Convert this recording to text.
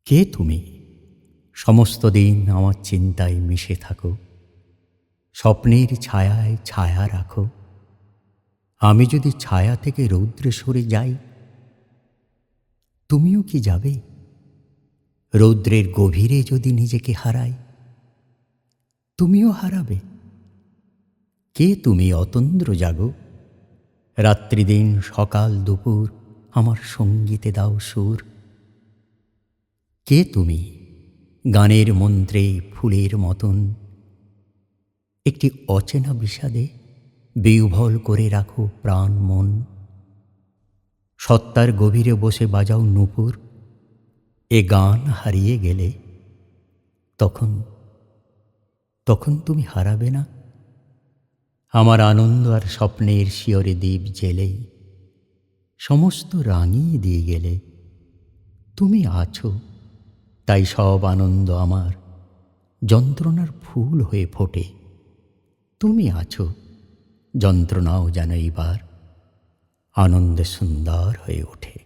কে তুমি? সমস্ত দিন আমার চিন্তায় মিশে থাকো, স্বপ্নের ছায়ায় ছায়া রাখো। আমি যদি ছায়া থেকে রৌদ্রে সরে যাই, তুমিও কি যাবে? রৌদ্রের গভীরে যদি নিজেকে হারাই, তুমিও হারাবে। কে তুমি অতন্দ্র জাগো, রাত্রিদিন সকাল দুপুর আমার সঙ্গীতে দাও সুর। কে তুমি গানের মন্ত্রে ফুলের মতন, একটি অচেনা বিষাদে বিহ্বল করে রাখো প্রাণ মন। সত্তার গভীরে বসে বাজাও নূপুর, এ গান হারিয়ে গেলে তখন তখন তুমি হারাবে না? আমার আনন্দ আর স্বপ্নের শিয়রে দ্বীপ জেলে সমস্ত রাঙিয়ে দিয়ে গেলে। তুমি আছো, তাই সব আনন্দ আমার যন্ত্রণার ফুল হয়ে ফোটে। তুমি আছো, যন্ত্রণাও যেন এইবার আনন্দে সুন্দর হয়ে ওঠে।